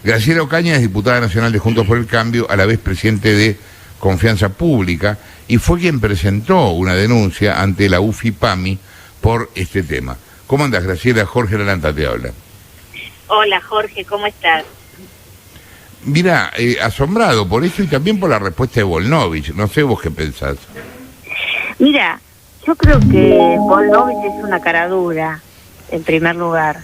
Graciela Ocaña es diputada nacional de Juntos por el Cambio, a la vez presidente de Confianza Pública, y fue quien presentó una denuncia ante la UFI-PAMI por este tema. ¿Cómo andás, Graciela? Jorge Lalanta te habla. Hola, Jorge, ¿cómo estás? Mira, asombrado por eso y también por la respuesta de Volnovich. No sé vos qué pensás. Mira, yo creo que Volnovich es una caradura, en primer lugar.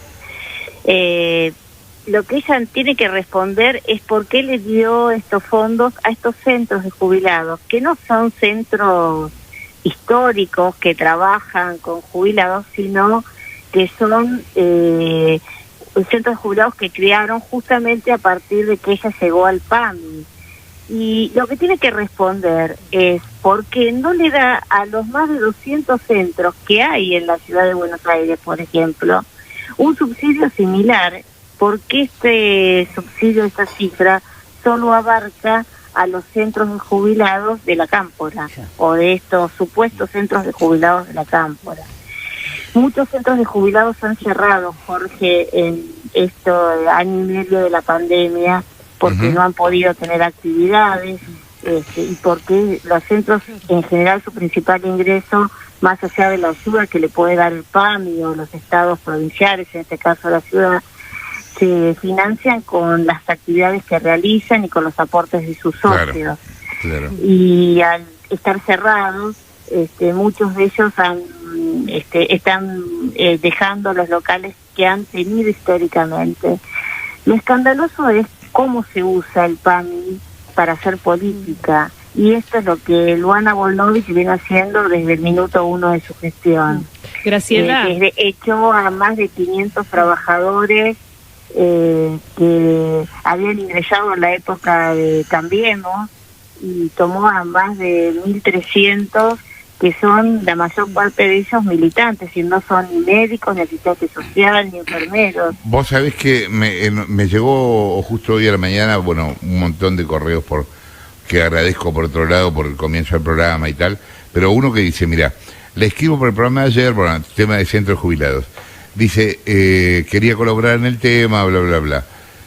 Lo que ella tiene que responder es por qué le dio estos fondos a estos centros de jubilados, que no son centros históricos que trabajan con jubilados, sino que son centros de jubilados que crearon justamente a partir de que ella llegó al PAMI. Y lo que tiene que responder es por qué no le da a los más de 200 centros que hay en la ciudad de Buenos Aires, por ejemplo, un subsidio similar. ¿Por qué este subsidio, esta cifra, solo abarca a los centros de jubilados de la Cámpora o de estos supuestos centros de jubilados de la Cámpora? Muchos centros de jubilados han cerrado, Jorge, en este año y medio de la pandemia, porque no han podido tener actividades y porque los centros, en general, su principal ingreso, más allá de la ayuda que le puede dar el PAMI o los estados provinciales, en este caso la ciudad, se financian con las actividades que realizan y con los aportes de sus socios. Claro. Y al estar cerrados, muchos de ellos están dejando los locales que han tenido históricamente. Lo escandaloso es cómo se usa el PAMI para hacer política, y esto es lo que Luana Volnovich viene haciendo desde el minuto 1 de su gestión. Graciela. Echó a más de 500 trabajadores que habían ingresado en la época de Cambiemos, y tomó a más de 1.300 que son la mayor parte de ellos militantes, y no son ni médicos, ni asistentes sociales, ni enfermeros. Vos sabés que me llegó justo hoy a la mañana, bueno, un montón de correos que agradezco por otro lado por el comienzo del programa y tal, pero uno que dice, mira, le escribo por el programa de ayer, por el tema de centros jubilados. Dice, quería colaborar en el tema, bla, bla, bla.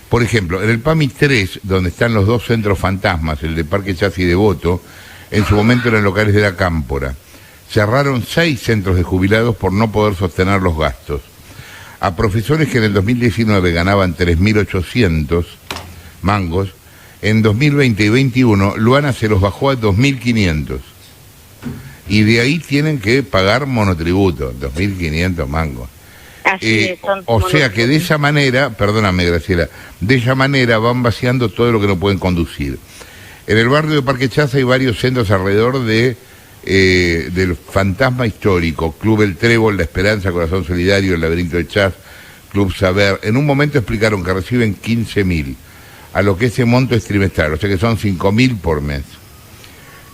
Por ejemplo, en el PAMI 3, donde están los dos centros fantasmas, el de Parque Chas y Devoto, en su momento eran locales de la Cámpora. Cerraron 6 centros de jubilados por no poder sostener los gastos. A profesores que en el 2019 ganaban 3.800 mangos, en 2020 y 2021 Luana se los bajó a 2.500. Y de ahí tienen que pagar monotributo, 2.500 mangos. O sea que de esa manera, perdóname Graciela, de esa manera van vaciando todo lo que no pueden conducir. En el barrio de Parque Chas hay varios centros alrededor del fantasma histórico, Club El Trébol, La Esperanza, Corazón Solidario, El Laberinto de Chas, Club Saber. En un momento explicaron que reciben 15.000, a lo que ese monto es trimestral, o sea que son 5.000 por mes,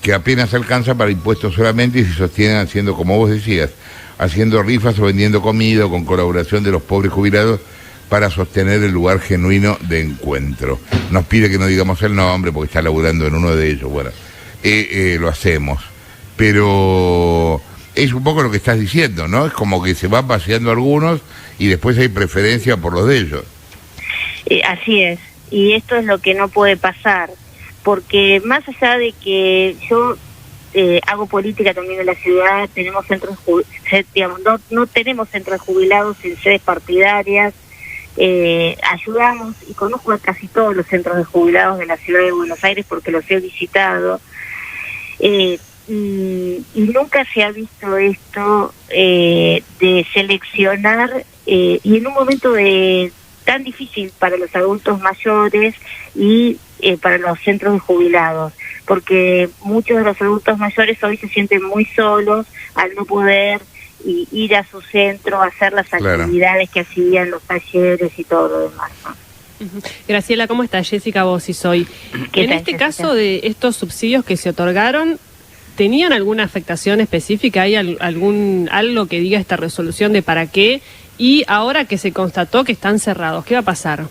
que apenas alcanza para impuestos solamente, y se sostienen haciendo, como vos decías, haciendo rifas o vendiendo comida, o con colaboración de los pobres jubilados para sostener el lugar genuino de encuentro. Nos pide que no digamos el nombre porque está laburando en uno de ellos. Bueno, lo hacemos. Pero es un poco lo que estás diciendo, ¿no? Es como que se van vaciando algunos y después hay preferencia por los de ellos. Así es. Y esto es lo que no puede pasar. Porque más allá de que yo hago política también en la ciudad, tenemos centros, digamos, no tenemos centros jubilados en sedes partidarias, ayudamos y conozco a casi todos los centros de jubilados de la ciudad de Buenos Aires porque los he visitado, y nunca se ha visto esto de seleccionar, y en un momento tan difícil para los adultos mayores y para los centros de jubilados, porque muchos de los adultos mayores hoy se sienten muy solos al no poder ir a su centro, a hacer las actividades que hacían, los talleres y todo lo demás, ¿no? Graciela, ¿cómo estás? Jessica Bossi soy. En este caso de estos subsidios que se otorgaron, ¿tenían alguna afectación específica? ¿Hay algo que diga esta resolución de para qué? Y ahora que se constató que están cerrados, ¿qué va a pasar?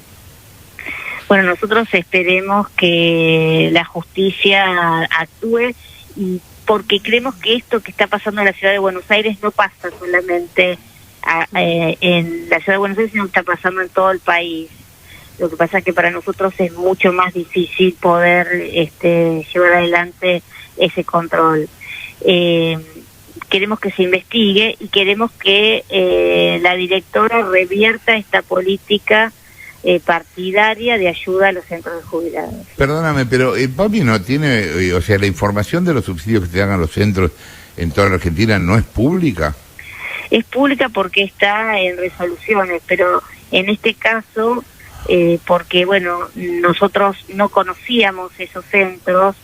Bueno, nosotros esperemos que la justicia actúe, y porque creemos que esto que está pasando en la ciudad de Buenos Aires no pasa solamente en la ciudad de Buenos Aires, sino que está pasando en todo el país. Lo que pasa es que para nosotros es mucho más difícil poder llevar adelante ese control. Queremos que se investigue y queremos que la directora revierta esta política partidaria de ayuda a los centros de jubilados. Perdóname, pero el PAMI no tiene, o sea, la información de los subsidios que te dan a los centros en toda la Argentina no es pública. Es pública porque está en resoluciones, pero en este caso, porque bueno, nosotros no conocíamos esos centros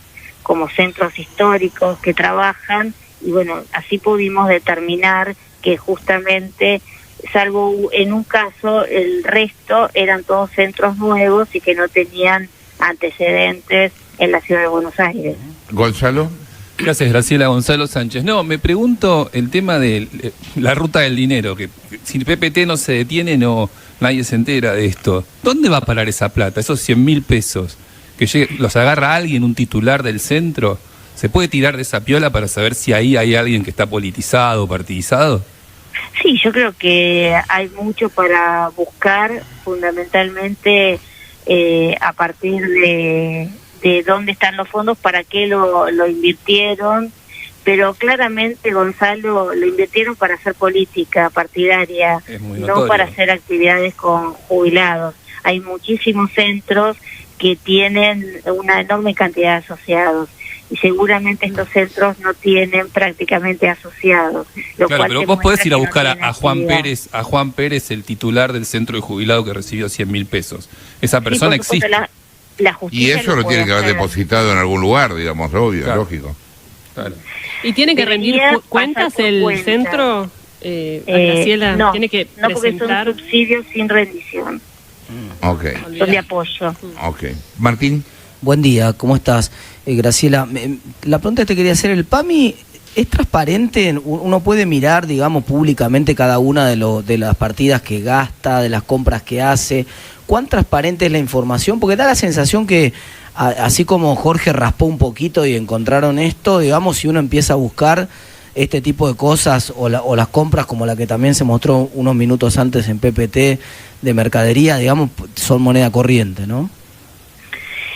como centros históricos que trabajan, y bueno, así pudimos determinar que justamente, salvo en un caso, el resto eran todos centros nuevos y que no tenían antecedentes en la ciudad de Buenos Aires. Gonzalo. Gracias, Graciela. Gonzalo Sánchez. No, me pregunto el tema de la ruta del dinero, que si el PPT no se detiene, nadie se entera de esto. ¿Dónde va a parar esa plata, esos 100.000 pesos? Que los agarra alguien, un titular del centro. ¿Se puede tirar de esa piola para saber si ahí hay alguien que está politizado o partidizado? Sí, yo creo que hay mucho para buscar, fundamentalmente a partir de dónde están los fondos, para qué lo invirtieron, pero claramente, Gonzalo, lo invirtieron para hacer política partidaria, no para hacer actividades con jubilados. Hay muchísimos centros que tienen una enorme cantidad de asociados, y seguramente estos centros no tienen prácticamente asociados. Claro, pero vos podés ir a buscar a Juan Pérez, el titular del centro de jubilado que recibió 100.000 pesos. Esa persona existe. La justicia y eso lo tiene que haber depositado en algún lugar, digamos, obvio, claro. Lógico. Claro. ¿Y tiene que rendir cuentas el centro, Graciela? No, ¿Tiene que no, porque son subsidios sin rendición. Ok. Son de apoyo. Ok. Martín. Buen día, ¿cómo estás? Graciela, la pregunta que te quería hacer, ¿el PAMI es transparente? ¿Uno puede mirar, digamos, públicamente cada una de las partidas que gasta, de las compras que hace? ¿Cuán transparente es la información? Porque da la sensación que, así como Jorge raspó un poquito y encontraron esto, digamos, si uno empieza a buscar este tipo de cosas o las compras como la que también se mostró unos minutos antes en PPT de mercadería, digamos, son moneda corriente, ¿no?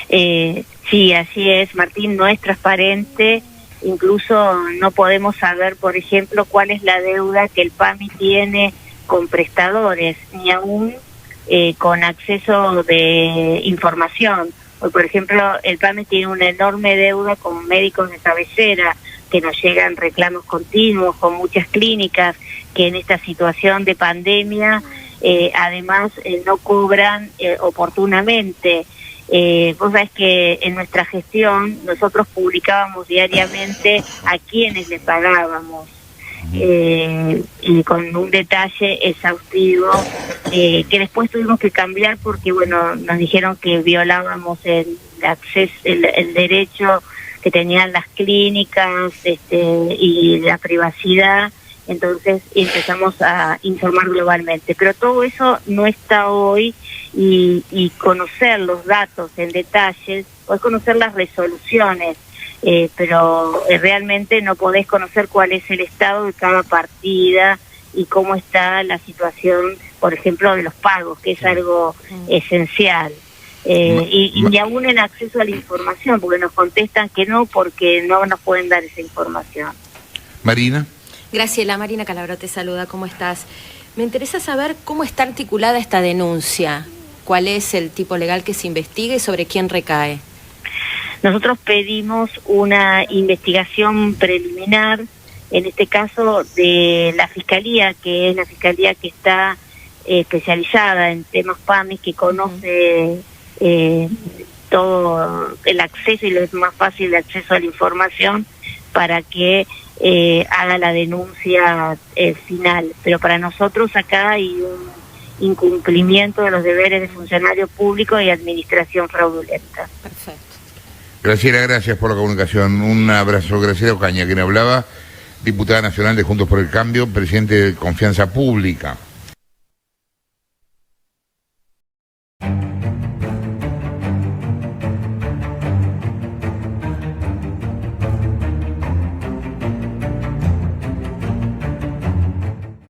Sí, así es, Martín, no es transparente, incluso no podemos saber, por ejemplo, cuál es la deuda que el PAMI tiene con prestadores, ni aún con acceso de información. Hoy, por ejemplo, el PAMI tiene una enorme deuda con médicos de cabecera, que nos llegan reclamos continuos, con muchas clínicas que en esta situación de pandemia además no cobran oportunamente. Vos sabés que en nuestra gestión nosotros publicábamos diariamente a quienes le pagábamos, y con un detalle exhaustivo que después tuvimos que cambiar porque bueno, nos dijeron que violábamos el acceso, el derecho que tenían las clínicas y la privacidad. Entonces empezamos a informar globalmente, pero todo eso no está hoy, y conocer los datos en detalles, podés conocer las resoluciones, pero realmente no podés conocer cuál es el estado de cada partida y cómo está la situación, por ejemplo, de los pagos, que es algo esencial. Y aún en acceso a la información, porque nos contestan que no, porque no nos pueden dar esa información. Marina. Graciela, Marina Calabro te saluda, ¿cómo estás? Me interesa saber cómo está articulada esta denuncia, cuál es el tipo legal que se investiga y sobre quién recae. Nosotros pedimos una investigación preliminar, en este caso de la Fiscalía, que es la Fiscalía que está especializada en temas PAMI, que conoce todo el acceso y lo es más fácil de acceso a la información, para que haga la denuncia final. Pero para nosotros acá hay un incumplimiento de los deberes de funcionario público y administración fraudulenta. Perfecto. Graciela, gracias por la comunicación. Un abrazo. Graciela Ocaña, quien hablaba, diputada nacional de Juntos por el Cambio, presidente de Confianza Pública.